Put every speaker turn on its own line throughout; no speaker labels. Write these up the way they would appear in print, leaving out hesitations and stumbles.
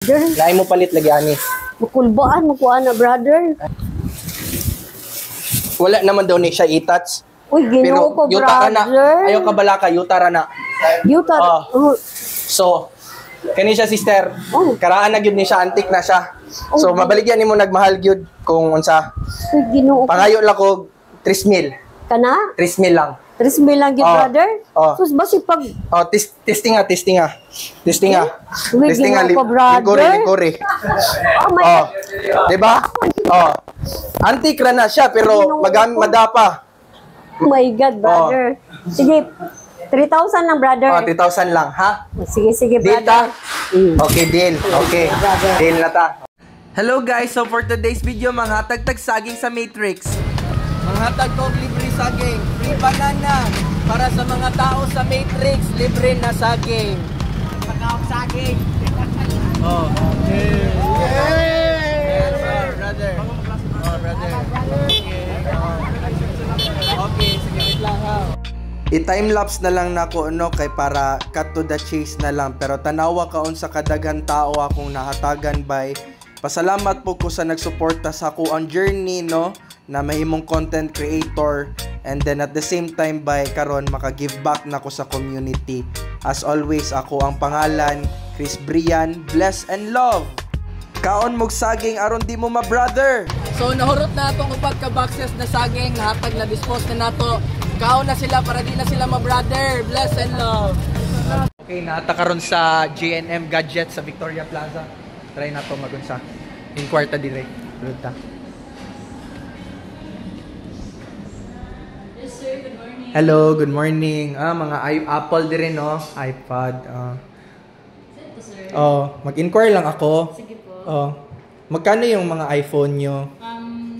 brother.
Lain mo palit lagi ani.
Makulbaan mo ko ana, brother.
Wala naman daw ni siya i-touch.
Uy, ginoo ko, brother.
Ayaw ka balaka, yutara na.
Yutara.
So, kani siya sister. Karaan na gyud ni siya, antik na siya. So, mabaligyan nimo nagmahal gyud kung unsa.
Uy, ginoo ko.
Pangayo lang ko 3,000.
Kana?
3,000 lang.
3,000 lang gyud, brother. Sus basi pag
testing nga.
Uy, ginoo ko, brother.
Likori.
Oh my God.
Diba? Antik na siya pero madapa.
Oh my God, brother. Sige, 3,000 lang, brother.
3,000 lang, ha?
Sige,
Deal
brother.
Okay, deal. Okay. Deal na ta. Hello guys, so for today's video, manghatag-tag saging sa Matrix. Manghatag ko libre saging, free banana para sa mga tao sa Matrix, libre na saging. Pagkaok saging. Okay. Brother. Brother. Okay, sige, wait lang ha. I-timelapse na lang nako kay para cut to the chase na lang, pero tanawa kaon sa kadaghan tao akong nahatagan by. Pasalamat po ko sa nagsuporta sa ako ang journey na mahimong content creator, and then at the same time by karon maka-give back nako sa community. As always, ako ang pangalan Chris Brian, bless and love. Kaon mog saging aron di mo ma-brother. So nahurot na atong upat ka boxes na saging, nahatag na dispose na nato. Kaon na sila para di na sila ma-brother. Bless and love. Okay, naata karon sa J&M Gadget sa Victoria Plaza. Try na to magunsa. In kwarta dire. Luta.
Yes sir, good morning.
Hello, good morning. Mga Apple dire iPad.
Sento sir.
Mag-inquire lang ako.
Sige po.
Magkano yung mga iPhone nyo?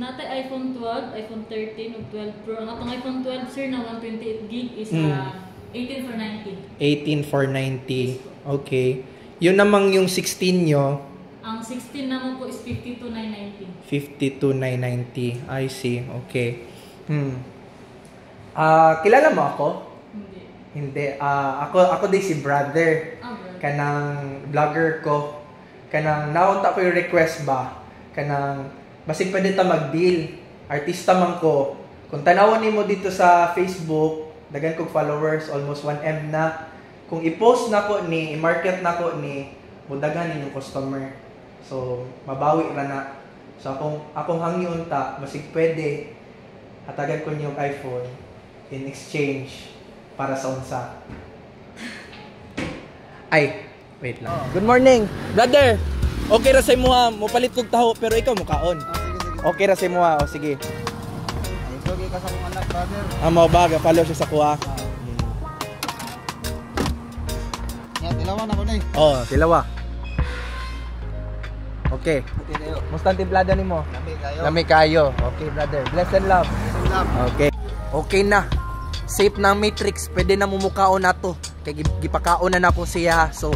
Natay iPhone 12, iPhone 13 ug 12 Pro. Ang atong iPhone 12 sir na 128 gig is 18 for 90. Okay. Yun namang yung 16 nyo. Ang 16 naman po is 52,990.
52,990. I see. Okay. Kilala mo ako? Hindi. Ako din si brother.
Brother.
Kanang vlogger ko. Kanang naunta ko yung request ba? Kanang basig pwede ta mag-deal. Artista man ko. Kung tanawan nimo dito sa Facebook, dagan kog followers, almost 1M na. Kung i-post na ko ni, i-market na ko ni, mudagan ninyong customer. So, mabawi ra na. So, akong hangyon ta, basig pwede hatagan ko niyo iPhone in exchange para sa unsa. Ay, wait lang. Good morning, brother. Okay ra sa imo ha, mopalit kog taho pero ikaw mukaon.
Sige.
Okay ra sa imo ha, sige.
Ay, okay ka sa mga anak, brother.
Mao ba, follow siya sa kuha.
Yan, tilawan ako na
Tilawa. Okay.
Okay tayo.
Musta timplada nimo?
Lami kayo.
Lami kayo. Okay, brother. Bless and love. Okay. Okay na. Safe na Matrix. Pwede na mumukaon na to. Kaya gipakaon na ko siya. So,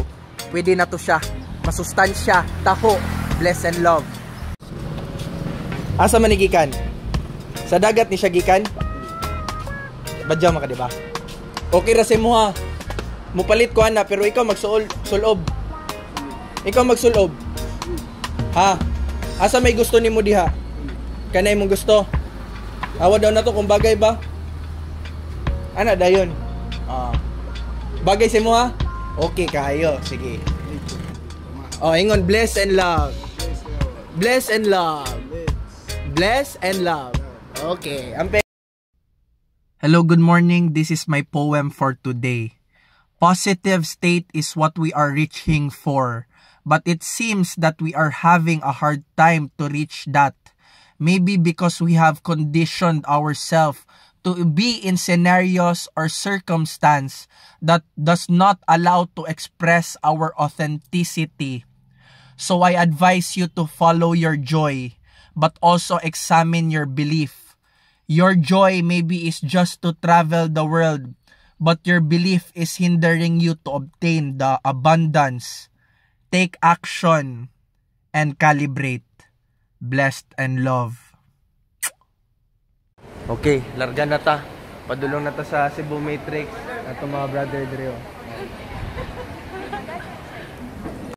pwede na to siya. Masustansya. Taho. Bless and love. Asa man gikan? Sa dagat ni siya gikan? Badyaw maka, diba? Okay ra sa mo ha. Mupalit ko ana, pero ikaw magsulob. Ikaw magsulob. Ha? Asa may gusto nimo diha? Kanay mong gusto? Awa daw na to kung bagay ba? Ana dayon. Bagay sa mo ha? Okay kayo, sige. Ingon, bless and love. Bless and love. Bless and love. Okay. Hello, good morning. This is my poem for today. Positive state is what we are reaching for. But it seems that we are having a hard time to reach that. Maybe because we have conditioned ourselves to be in scenarios or circumstance that does not allow to express our authenticity. So I advise you to follow your joy, but also examine your belief. Your joy maybe is just to travel the world, but your belief is hindering you to obtain the abundance. Take action and calibrate. Blessed and love. Okay, larga na ta. Padulong na ta sa Cebu Matrix. Ato mga brother Drio.